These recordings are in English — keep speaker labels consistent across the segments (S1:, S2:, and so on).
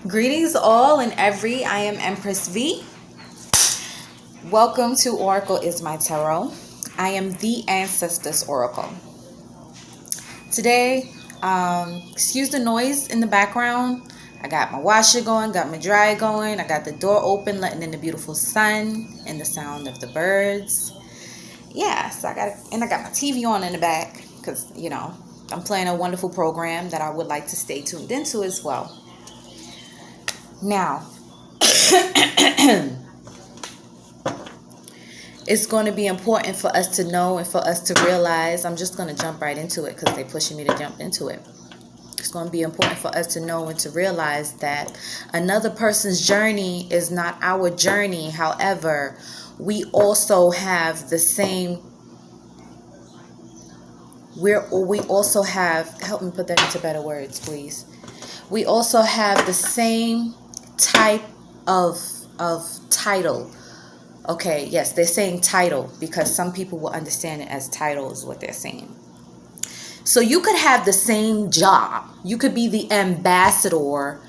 S1: Greetings all and every. I am Empress V. Welcome to Oracle is my Tarot. I am the Ancestors Oracle. Today, excuse the noise in the background. I got my washer going, got my dryer going. I got the door open, letting in the beautiful sun and the sound of the birds. Yeah, so I got my TV on in the back because I'm playing a wonderful program that I would like to stay tuned into as well. Now, it's going to be important for us to know and for us to realize. I'm just going to jump right into it because they're pushing me to jump into it. It's going to be important for us to know and to realize that another person's journey is not our journey. However, we also have the same. We also have. Help me put that into better words, please. We also have the same type of title. Okay, yes, they're saying title because some people will understand it as title is what they're saying. So you could have the same job. You could be the ambassador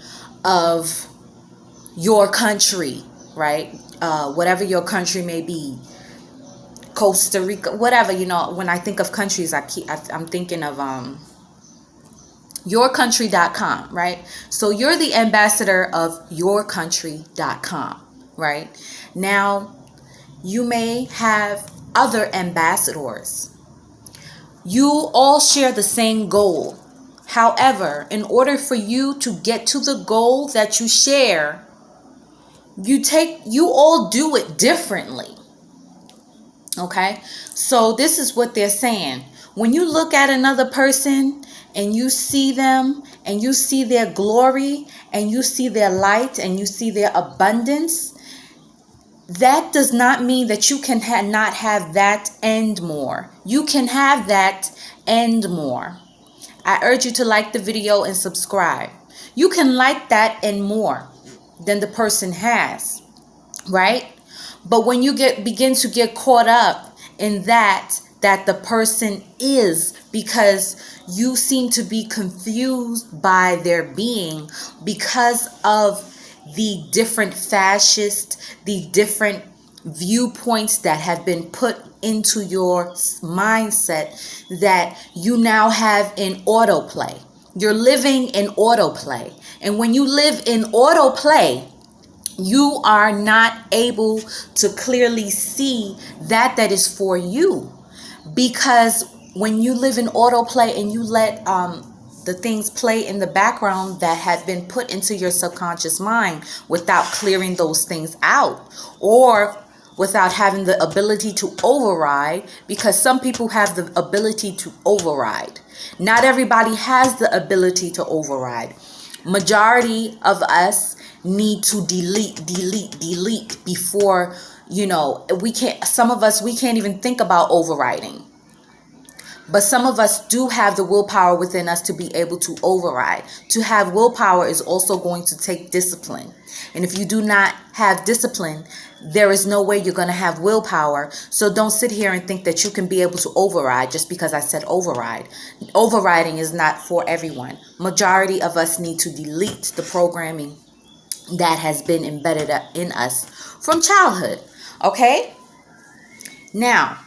S1: of your country, right? Whatever your country may be. Costa Rica, whatever, when I think of countries, I'm thinking of yourcountry.com, right? So you're the ambassador of yourcountry.com, right? Now, you may have other ambassadors. You all share the same goal. However, in order for you to get to the goal that you share, you all do it differently. Okay? So this is what they're saying. When you look at another person and you see them and you see their glory and you see their light and you see their abundance, that does not mean that you can not have that and more. You can have that and more. I urge you to like the video and subscribe. You can like that and more than the person has, right? But when you begin to get caught up in that the person is, because you seem to be confused by their being because of the different fascist, the different viewpoints that have been put into your mindset, that you now have in autoplay. You're living in autoplay. And when you live in autoplay, you are not able to clearly see that is for you. Because when you live in autoplay and you let the things play in the background that had been put into your subconscious mind without clearing those things out, or without having the ability to override, because some people have the ability to override. Not everybody has the ability to override. Majority of us need to delete before, some of us, we can't even think about overriding. But some of us do have the willpower within us to be able to override. To have willpower is also going to take discipline. And if you do not have discipline, there is no way you're going to have willpower. So don't sit here and think that you can be able to override just because I said override. Overriding is not for everyone. Majority of us need to delete the programming that has been embedded in us from childhood. Okay? Now,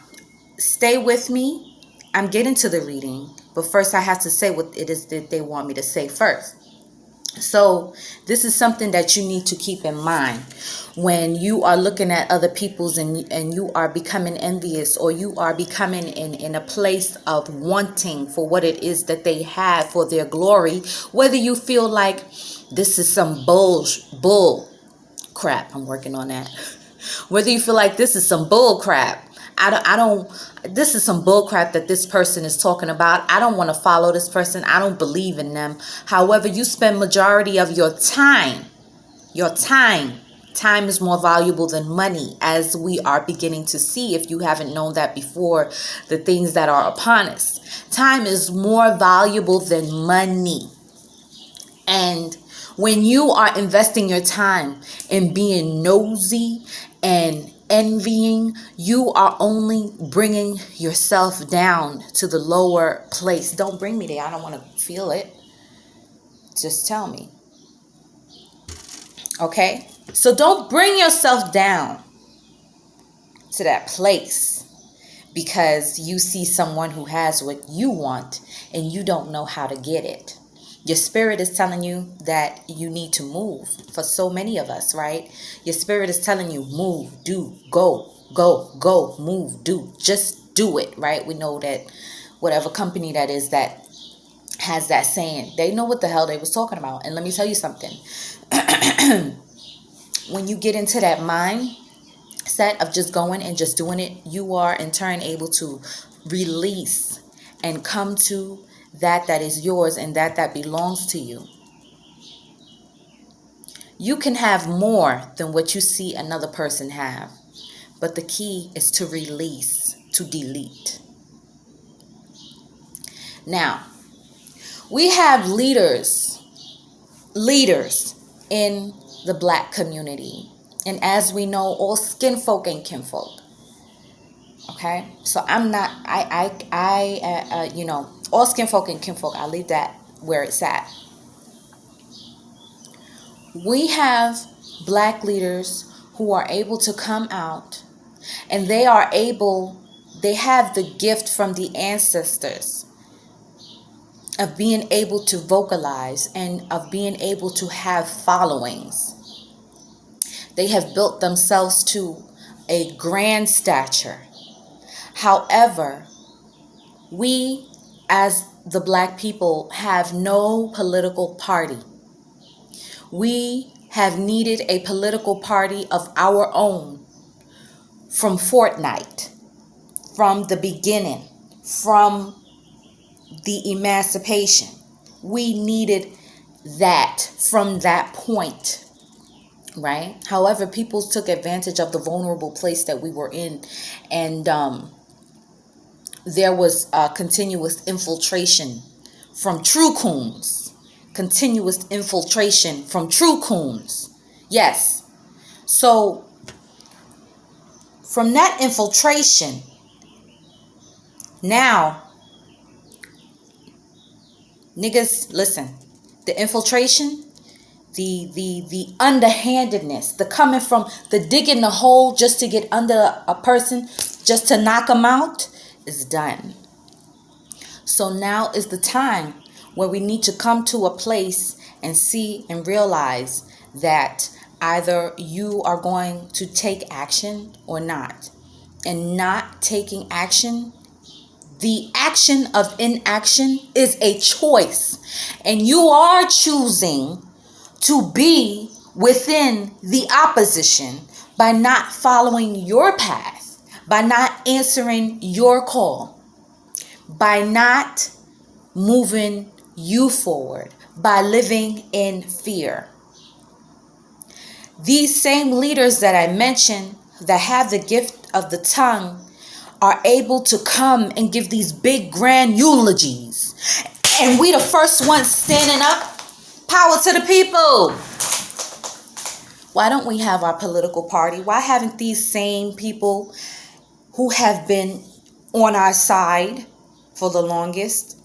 S1: stay with me. I'm getting to the reading, but first I have to say what it is that they want me to say first. So this is something that you need to keep in mind when you are looking at other people's and you are becoming envious, or you are becoming in a place of wanting for what it is that they have for their glory. Whether you feel like this is some bull crap, I'm working on that. Whether you feel like this is some bull crap, this is some bull crap that this person is talking about. I don't want to follow this person. I don't believe in them. However, you spend majority of your time. Time is more valuable than money, as we are beginning to see, if you haven't known that before, the things that are upon us. Time is more valuable than money. And when you are investing your time in being nosy and envying, you are only bringing yourself down to the lower place. Don't bring me there. I don't want to feel it. Just tell me. Okay? So don't bring yourself down to that place because you see someone who has what you want and you don't know how to get it. Your spirit is telling you that you need to move. For so many of us, right? Your spirit is telling you, move, do, go, go, go, move, do. Just do it, right? We know that whatever company that is that has that saying, they know what the hell they was talking about. And let me tell you something. When you get into that mindset of just going and just doing it, you are in turn able to release and come to that is yours and that belongs to you. You can have more than what you see another person have, but the key is to release, to delete. Now, we have leaders in the Black community, and as we know, all skin folk and kinfolk. Okay, so I'm not, all skin folk and kinfolk, I leave that where it's at. We have Black leaders who are able to come out and they have the gift from the ancestors of being able to vocalize and of being able to have followings. They have built themselves to a grand stature. However, we as the Black people have no political party. We have needed a political party of our own from Fortnite, from the beginning, from the emancipation. We needed that from that point, right? However, people took advantage of the vulnerable place that we were in, and there was continuous infiltration from true coons. Continuous infiltration from true coons. Yes. So from that infiltration, now, niggas, listen, the infiltration, the underhandedness, the coming from, the digging the hole just to get under a person, just to knock them out, is done. So now is the time where we need to come to a place and see and realize that either you are going to take action or not. And not taking action, the action of inaction is a choice. And you are choosing to be within the opposition by not following your path, by not answering your call, by not moving you forward, by living in fear. These same leaders that I mentioned that have the gift of the tongue are able to come and give these big grand eulogies. And we the first ones standing up. Power to the people. Why don't we have our political party? Why haven't these same people who have been on our side for the longest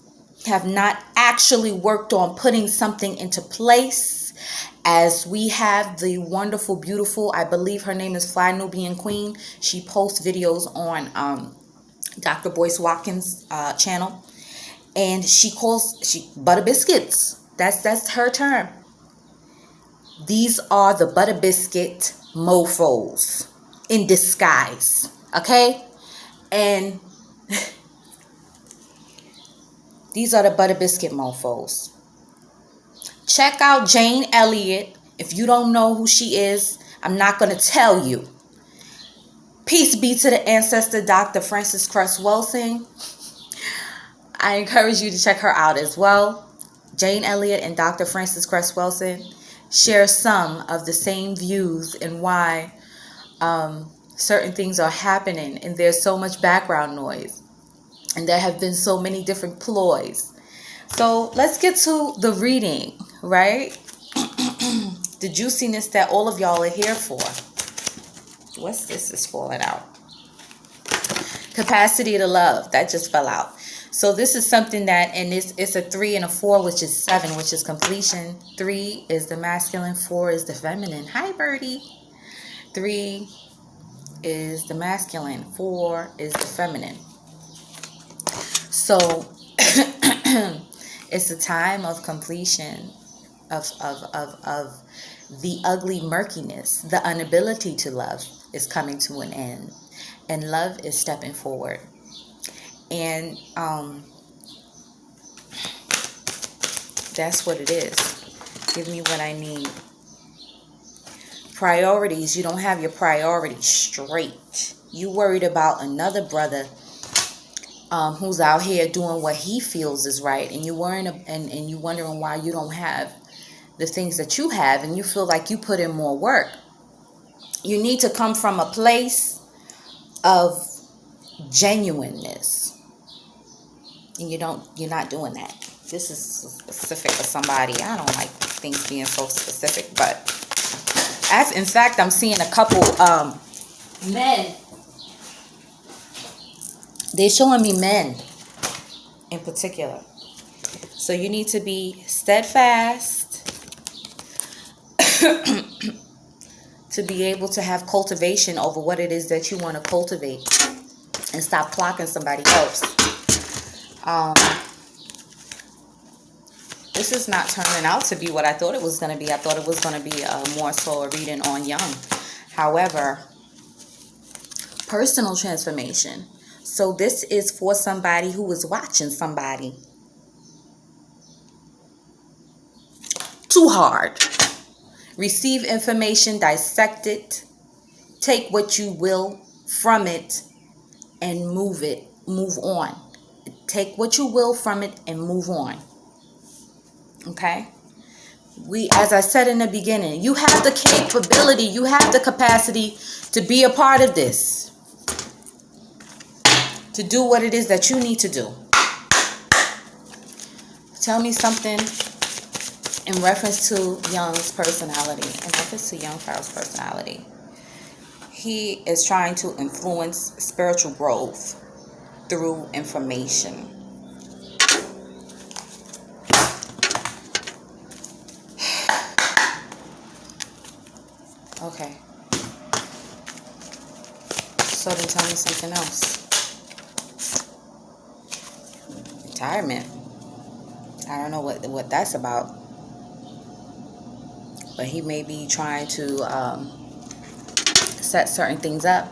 S1: have not actually worked on putting something into place? As we have the wonderful, beautiful, I believe her name is Fly Nubian Queen. She posts videos on Dr. Boyce Watkins' channel. And she butter biscuits. That's her term. These are the butter biscuit mofos in disguise. Okay? And these are the butter biscuit mofos. Check out Jane Elliott. If you don't know who she is, I'm not going to tell you. Peace be to the ancestor, Dr. Frances Cress Welsing. I encourage you to check her out as well. Jane Elliott and Dr. Frances Cress Welsing share some of the same views and why certain things are happening. And there's so much background noise. And there have been so many different ploys. So let's get to the reading, right? The juiciness that all of y'all are here for. What's this is falling out? Capacity to love. That just fell out. So this is something that, and it's a 3 and a 4, which is 7, which is completion. 3 is the masculine, 4 is the feminine. Hi, Birdie. 3 is the masculine, 4 is the feminine. So it's a time of completion of the ugly murkiness. The inability to love is coming to an end, and love is stepping forward. And that's what it is. Give me what I need. Priorities. You don't have your priorities straight. You worried about another brother who's out here doing what he feels is right, and you worrying and you wondering why you don't have the things that you have, and you feel like you put in more work. You need to come from a place of genuineness, and you're not doing that. This is specific for somebody. I don't like things being so specific, but as in fact, I'm seeing a couple men. They're showing me men in particular. So you need to be steadfast to be able to have cultivation over what it is that you want to cultivate, and stop clocking somebody else. This is not turning out to be what I thought it was going to be. I thought it was going to be more so a reading on young. However, personal transformation. So this is for somebody who is watching somebody too hard. Receive information, dissect it, take what you will from it, and move on. Take what you will from it and move on. Okay? As I said in the beginning, you have the capability, you have the capacity to be a part of this, to do what it is that you need to do. Tell me something in reference to Young's personality. In reference to young Pharaoh's personality. He is trying to influence spiritual growth through information. Okay. So then tell me something else. Retirement. I don't know what that's about. But he may be trying to set certain things up.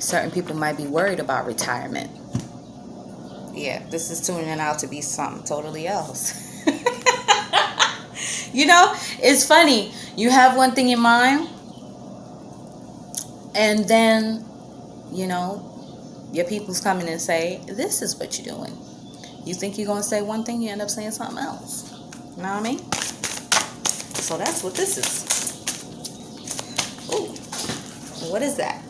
S1: Certain people might be worried about retirement. Yeah, this is tuning out to be something totally else. You know, it's funny. You have one thing in mind, and then, you know, your people's coming and say, this is what you're doing. You think you're going to say one thing, you end up saying something else. You know what I mean? So that's what this is. Ooh, what is that?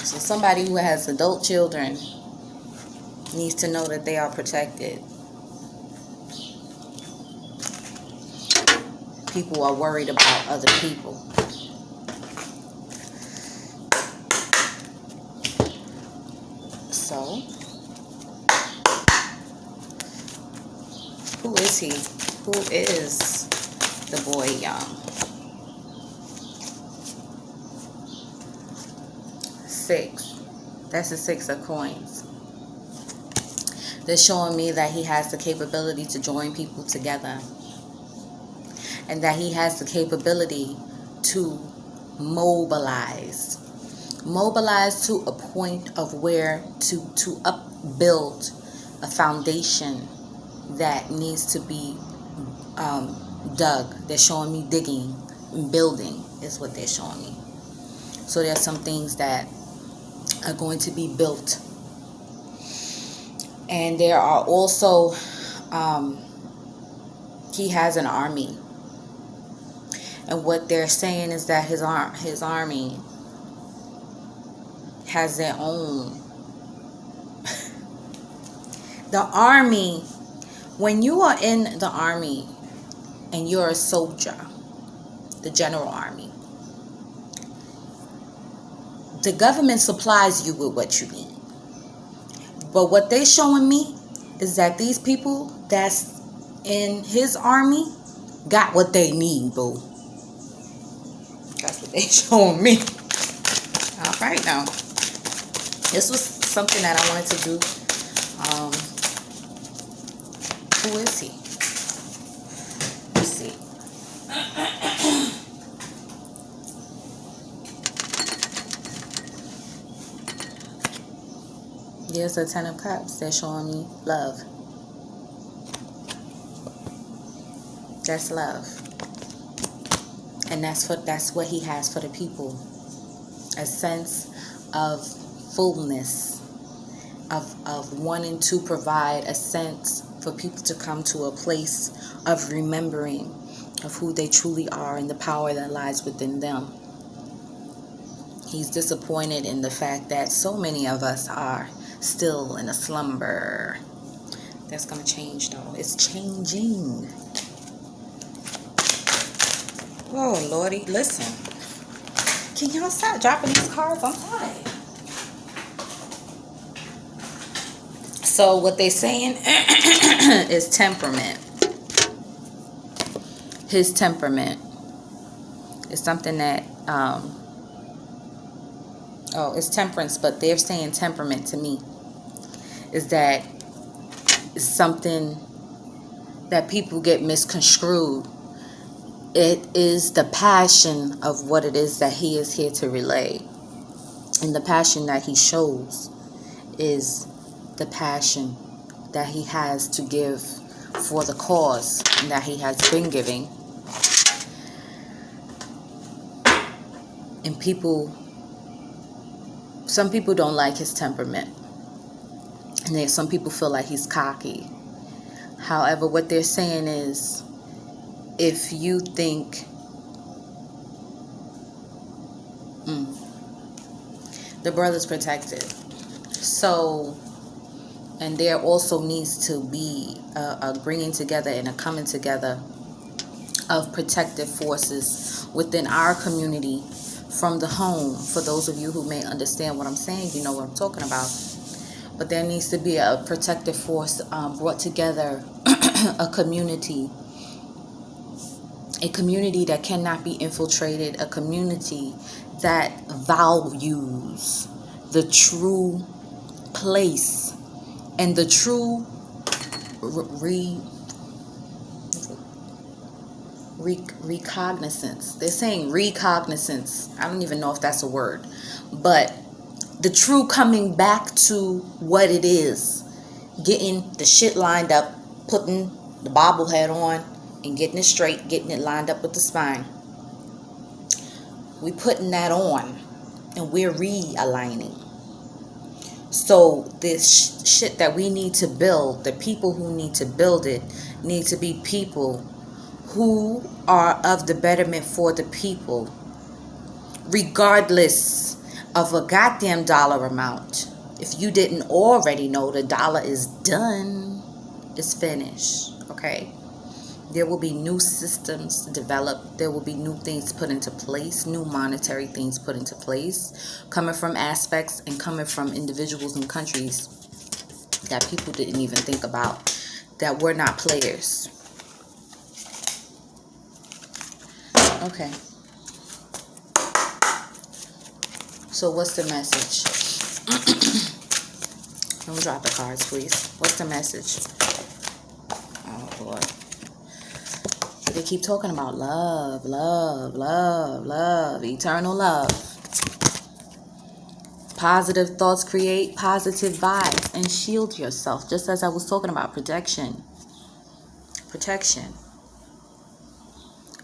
S1: So somebody who has adult children needs to know that they are protected. People are worried about other people. So, who is he? Who is the boy Young? 6. That's the 6 of coins. They're showing me that he has the capability to join people together, and that he has the capability to mobilize to a point of where to upbuild a foundation that needs to be dug. They're showing me digging and building is what they're showing me. So there's some things that are going to be built. And there are also, he has an army. And what they're saying is that his army has their own. The army, when you are in the army and you're a soldier, the general army, The government supplies you with what you need. But what they showing me is that these people that's in his army got what they need, boo. That's what they showing me. All right now. This was something that I wanted to do. Who is he? Let's see. There's a 10 of cups. They're showing me love. That's love. And that's what he has for the people. A sense of fullness, of wanting to provide a sense for people to come to a place of remembering of who they truly are and the power that lies within them. He's disappointed in the fact that so many of us are still in a slumber. That's going to change though. It's changing. Oh, Lordy, listen. Can y'all stop dropping these cards? I'm tired. So what they saying is temperament. His temperament is something that, it's temperance, but they're saying temperament to me. Is that it's something that people get misconstrued. It is the passion of what it is that he is here to relay. And the passion that he shows is the passion that he has to give for the cause and that he has been giving. And some people don't like his temperament. And some people feel like he's cocky. However, what they're saying is, if you think the brother's protected, so, and there also needs to be a bringing together and a coming together of protective forces within our community from the home. For those of you who may understand what I'm saying, you know what I'm talking about. But there needs to be a protective force brought together, a community that cannot be infiltrated, a community that values the true place and the true recognizance. They're saying recognizance. I don't even know if that's a word, but the true coming back to what it is, getting the shit lined up, putting the bobblehead on and getting it straight, getting it lined up with the spine. We putting that on and we're realigning. So this shit that we need to build, the people who need to build it need to be people who are of the betterment for the people, regardless of a goddamn dollar amount. If you didn't already know, the dollar is done. It's finished. Okay? There will be new systems developed. There will be new things put into place, new monetary things put into place, coming from aspects and coming from individuals and countries that people didn't even think about, that were not players. Okay. So what's the message? Don't drop the cards, please. What's the message? Oh, Lord. They keep talking about love, love, love, love, eternal love. Positive thoughts create positive vibes and shield yourself. Just as I was talking about protection. Protection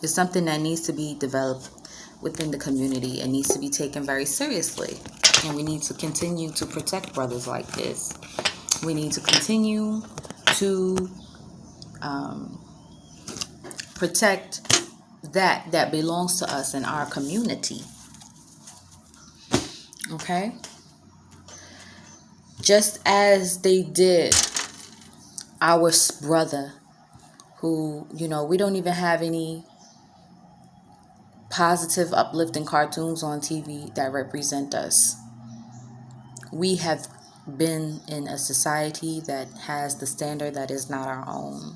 S1: is something that needs to be developed within the community and needs to be taken very seriously. And we need to continue to protect brothers like this. We need to continue to protect that belongs to us in our community. Okay? Just as they did our brother who, we don't even have any positive, uplifting cartoons on TV that represent us. We have been in a society that has the standard that is not our own.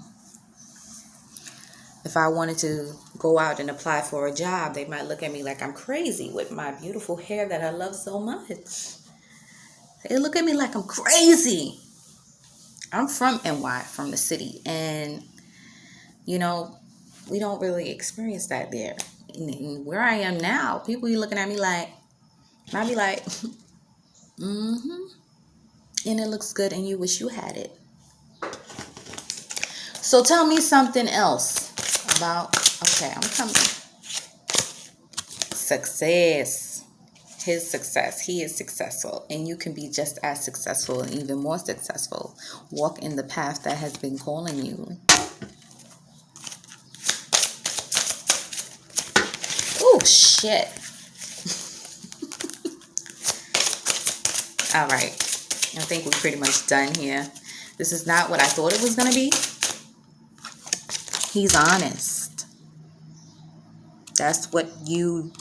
S1: If I wanted to go out and apply for a job, they might look at me like I'm crazy with my beautiful hair that I love so much. They look at me like I'm crazy. I'm from NY, from the city, and you know, we don't really experience that there. And where I am now, people be looking at me like, and I be like, mm-hmm. And it looks good, and you wish you had it. So tell me something else about, okay, I'm coming. Success. His success. He is successful, and you can be just as successful and even more successful. Walk in the path that has been calling you. Oh, shit. All right. I think we're pretty much done here. This is not what I thought it was going to be. He's honest. That's what you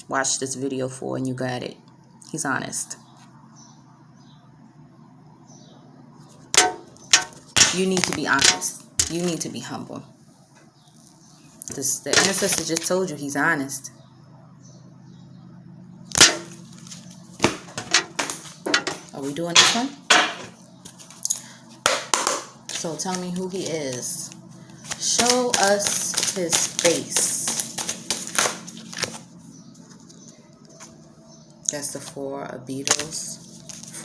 S1: watched this video for, and you got it. He's honest. You need to be honest. You need to be humble. The ancestor just told you he's honest. Are we doing this one? So tell me who he is. Show us his face. That's the 4 of beetles,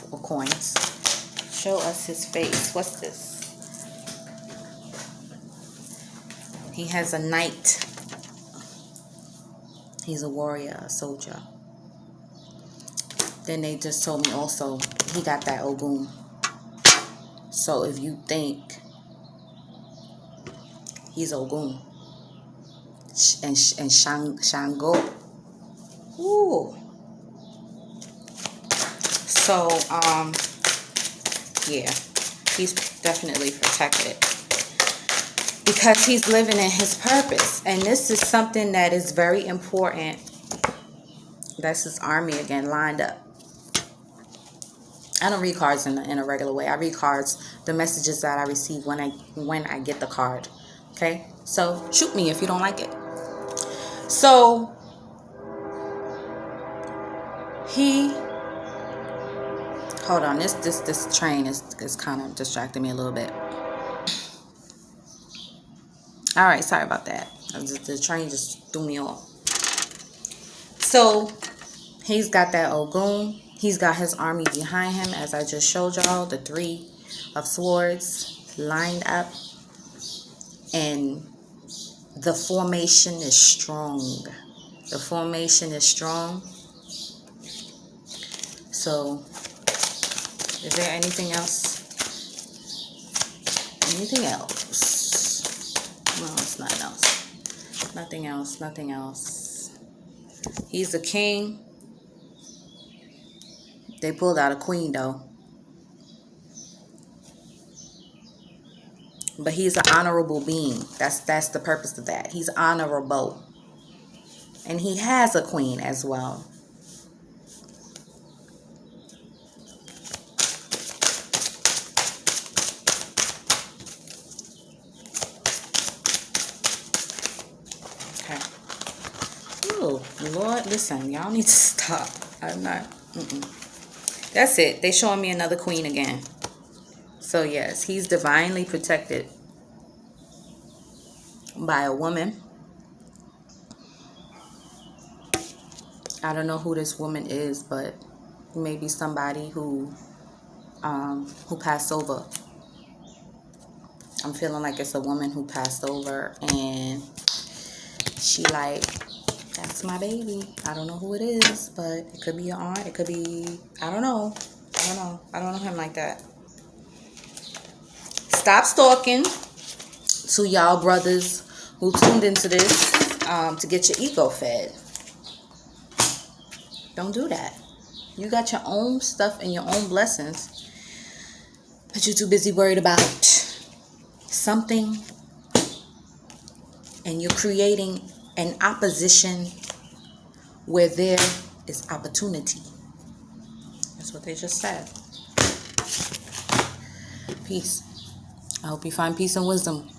S1: 4 coins. Show us his face. What's this? He has a knight. He's a warrior, a soldier. Then they just told me also he got that Ogun. So if you think he's Ogun and Shango, ooh. So yeah, he's definitely protected because he's living in his purpose, and this is something that is very important. That's his army again lined up. I don't read cards in a regular way. I read cards, the messages that I receive when I get the card. Okay? So shoot me if you don't like it. So hold on, this train is kind of distracting me a little bit. All right, sorry about that. The train just threw me off. So he's got that Ogun. He's got his army behind him, as I just showed y'all, the 3 of swords lined up. And the formation is strong. The formation is strong. So, is there anything else? Anything else? No, it's nothing else. Nothing else, nothing else. He's a king. They pulled out a queen, though. But he's an honorable being. That's the purpose of that. He's honorable. And he has a queen as well. Okay. Oh, Lord, listen. Y'all need to stop. I'm not. That's it. They showing me another queen again. So yes, he's divinely protected by a woman. I don't know who this woman is, but maybe somebody who passed over. I'm feeling like it's a woman who passed over, and she like, that's my baby. I don't know who it is, but it could be your aunt. It could be, I don't know. I don't know him like that. Stop stalking. To y'all brothers who tuned into this to get your ego fed. Don't do that. You got your own stuff and your own blessings, but you're too busy worried about something, and you're creating an opposition where there is opportunity. That's what they just said. Peace. I hope you find peace and wisdom.